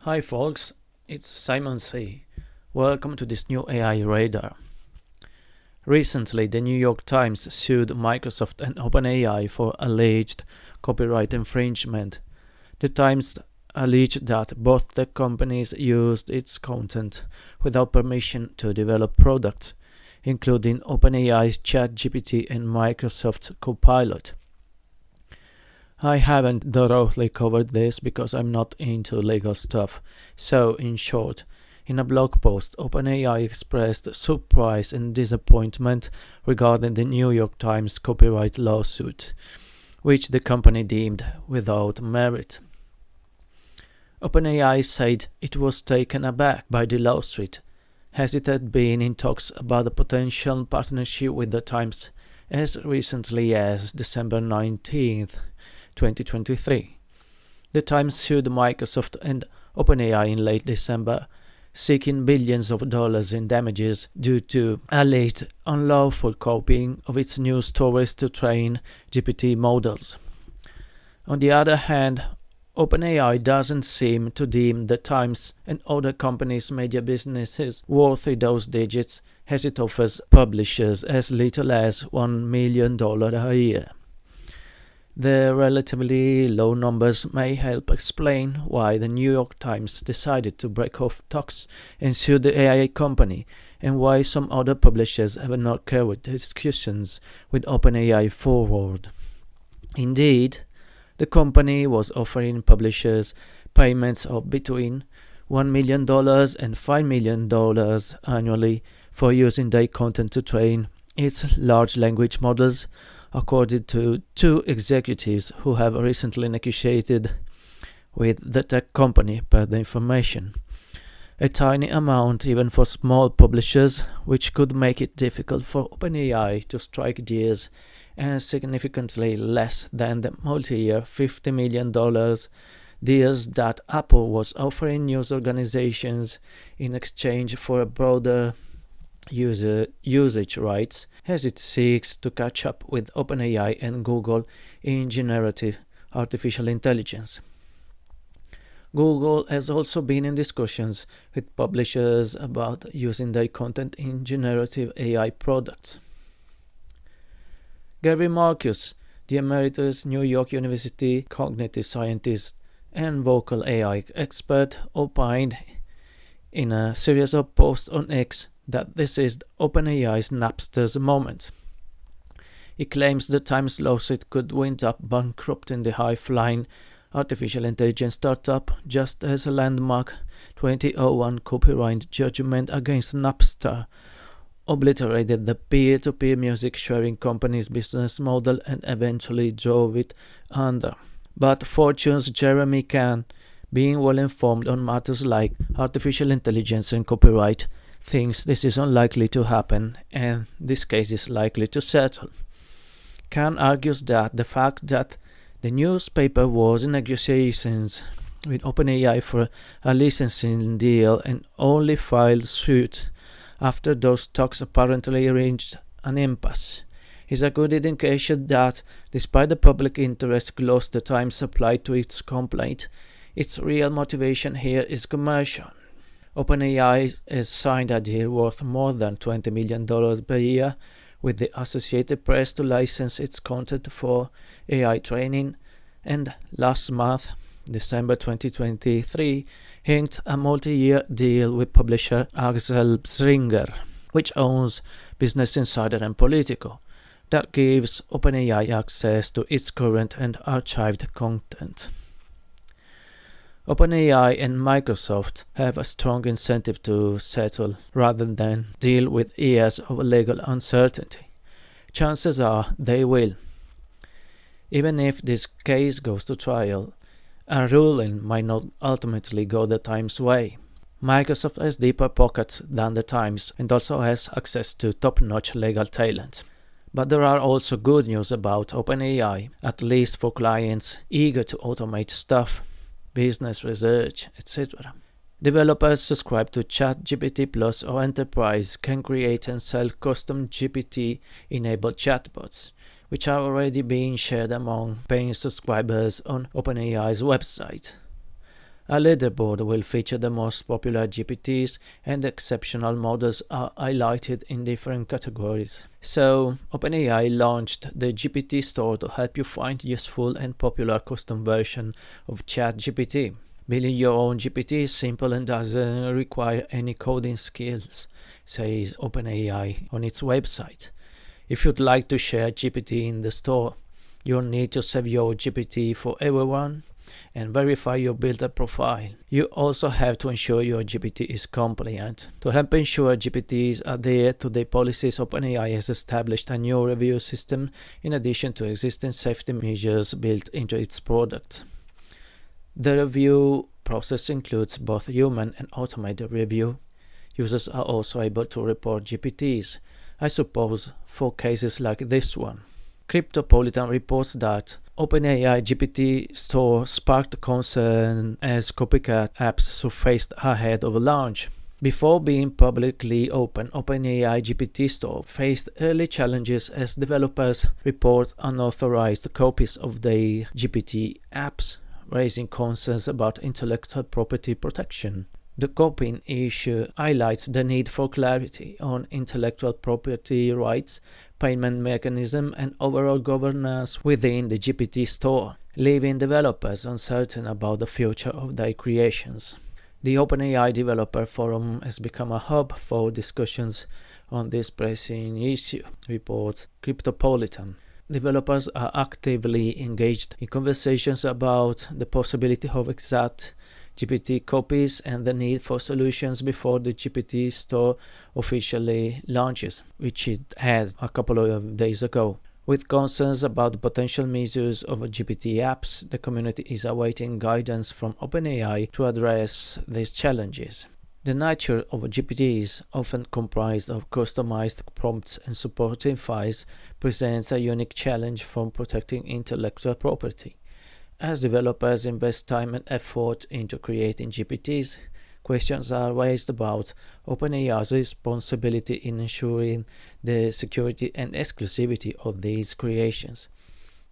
Hi folks, it's Simon C. Welcome to this new AI radar. Recently, the New York Times sued Microsoft and OpenAI for alleged copyright infringement. The Times alleged that both the companies used its content without permission to develop products, including OpenAI's ChatGPT and Microsoft's Copilot. I haven't thoroughly covered this because I'm not into legal stuff, so in short, in a blog post, OpenAI expressed surprise and disappointment regarding the New York Times copyright lawsuit, which the company deemed without merit. OpenAI said it was taken aback by the lawsuit, as it had been in talks about a potential partnership with the Times as recently as December 19th, 2023. The Times sued Microsoft and OpenAI in late December, seeking billions of dollars in damages due to alleged unlawful copying of its news stories to train GPT models. On the other hand, OpenAI doesn't seem to deem the Times and other companies' media businesses worthy those digits, as it offers publishers as little as $1 million a year. The relatively low numbers may help explain why the New York Times decided to break off talks and sue the AI company, and why some other publishers have not carried discussions with OpenAI forward. Indeed, the company was offering publishers payments of between $1 million and $5 million annually for using their content to train its large language models, according to two executives who have recently negotiated with the tech company per the information. A tiny amount even for small publishers, which could make it difficult for OpenAI to strike deals, and significantly less than the multi-year $50 million deals that Apple was offering news organizations in exchange for a broader usage rights, as it seeks to catch up with OpenAI and Google in generative artificial intelligence. Google has also been in discussions with publishers about using their content in generative AI products. Gary Marcus, the emeritus New York University cognitive scientist and vocal AI expert, opined in a series of posts on X that this is OpenAI's Napster's moment. He claims the Times lawsuit could wind up bankrupting the high-flying artificial intelligence startup, just as a landmark 2001 copyright judgment against Napster obliterated the peer-to-peer music sharing company's business model and eventually drove it under. But Fortune's Jeremy Kahn, being well informed on matters like artificial intelligence and copyright, thinks this is unlikely to happen and this case is likely to settle. Kahn argues that the fact that the newspaper was in negotiations with OpenAI for a licensing deal and only filed suit after those talks apparently reached an impasse is a good indication that, despite the public interest clause the Times applied to its complaint, its real motivation here is commercial. OpenAI has signed a deal worth more than $20 million per year with the Associated Press to license its content for AI training, and last month, December 2023, inked a multi-year deal with publisher Axel Springer, which owns Business Insider and Politico, that gives OpenAI access to its current and archived content. OpenAI and Microsoft have a strong incentive to settle rather than deal with years of legal uncertainty. Chances are they will. Even if this case goes to trial, a ruling might not ultimately go the Times' way. Microsoft has deeper pockets than the Times and also has access to top-notch legal talent. But there are also good news about OpenAI, at least for clients eager to automate stuff, business research, etc. Developers subscribe to ChatGPT Plus or Enterprise can create and sell custom GPT-enabled chatbots, which are already being shared among paying subscribers on OpenAI's website. A leaderboard will feature the most popular GPTs, and exceptional models are highlighted in different categories. So, OpenAI launched the GPT store to help you find useful and popular custom version of ChatGPT. Building your own GPT is simple and doesn't require any coding skills, says OpenAI on its website. If you'd like to share GPT in the store, you'll need to save your GPT for everyone and verify your builder profile. You also have to ensure your GPT is compliant. To help ensure GPTs adhere to the policies, OpenAI has established a new review system in addition to existing safety measures built into its product. The review process includes both human and automated review. Users are also able to report GPTs, I suppose, for cases like this one. Cryptopolitan reports that OpenAI GPT store sparked concern as copycat apps surfaced ahead of launch. Before being publicly open, OpenAI GPT store faced early challenges as developers report unauthorized copies of their GPT apps, raising concerns about intellectual property protection. The copying issue highlights the need for clarity on intellectual property rights, payment mechanism, and overall governance within the GPT store, leaving developers uncertain about the future of their creations. The OpenAI Developer Forum has become a hub for discussions on this pressing issue, reports Cryptopolitan. Developers are actively engaged in conversations about the possibility of exact GPT copies and the need for solutions before the GPT store officially launches, which it had a couple of days ago. With concerns about the potential misuse of GPT apps, the community is awaiting guidance from OpenAI to address these challenges. The nature of GPTs, often comprised of customized prompts and supporting files, presents a unique challenge for protecting intellectual property. As developers invest time and effort into creating GPTs, questions are raised about OpenAI's responsibility in ensuring the security and exclusivity of these creations.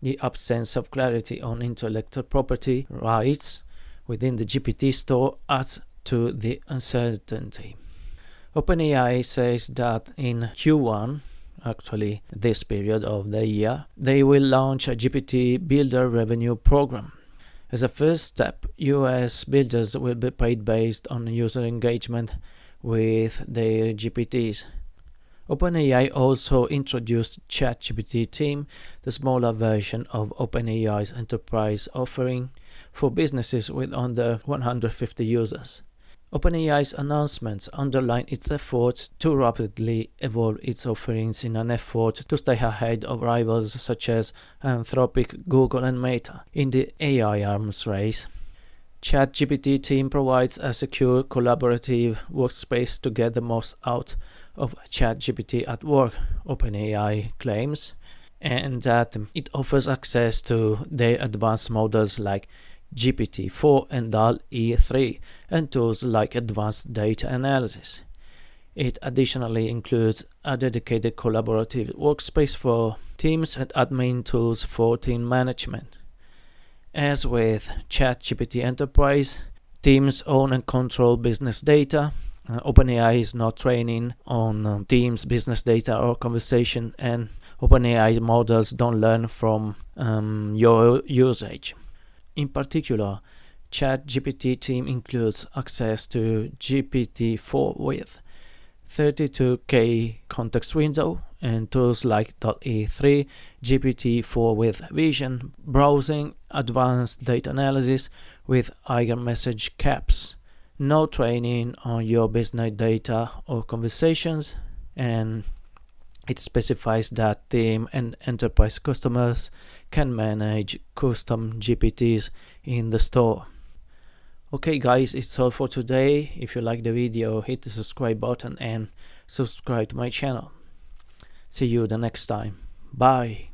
The absence of clarity on intellectual property rights within the GPT store adds to the uncertainty. OpenAI says that in Q1, actually this period of the year, they will launch a GPT Builder Revenue Program. As a first step, US builders will be paid based on user engagement with their GPTs. OpenAI also introduced ChatGPT Team, the smaller version of OpenAI's enterprise offering for businesses with under 150 users. OpenAI's announcements underline its efforts to rapidly evolve its offerings in an effort to stay ahead of rivals such as Anthropic, Google, and Meta in the AI arms race. ChatGPT Team provides a secure, collaborative workspace to get the most out of ChatGPT at work, OpenAI claims, and that it offers access to their advanced models like GPT-4 and DALL-E 3 and tools like advanced data analysis. It additionally includes a dedicated collaborative workspace for teams and admin tools for team management. As with ChatGPT Enterprise, teams own and control business data. OpenAI is not training on teams' business data or conversation, and OpenAI models don't learn from your usage. In particular, ChatGPT Team includes access to GPT-4 with 32K context window and tools like DALL-E 3, GPT-4 with vision, browsing, advanced data analysis with Eigen message caps, no training on your business data or conversations, and it specifies that team and enterprise customers can manage custom GPTs in the store. Okay guys, it's all for today. If you like the video, hit the subscribe button and subscribe to my channel. See you the next time. Bye.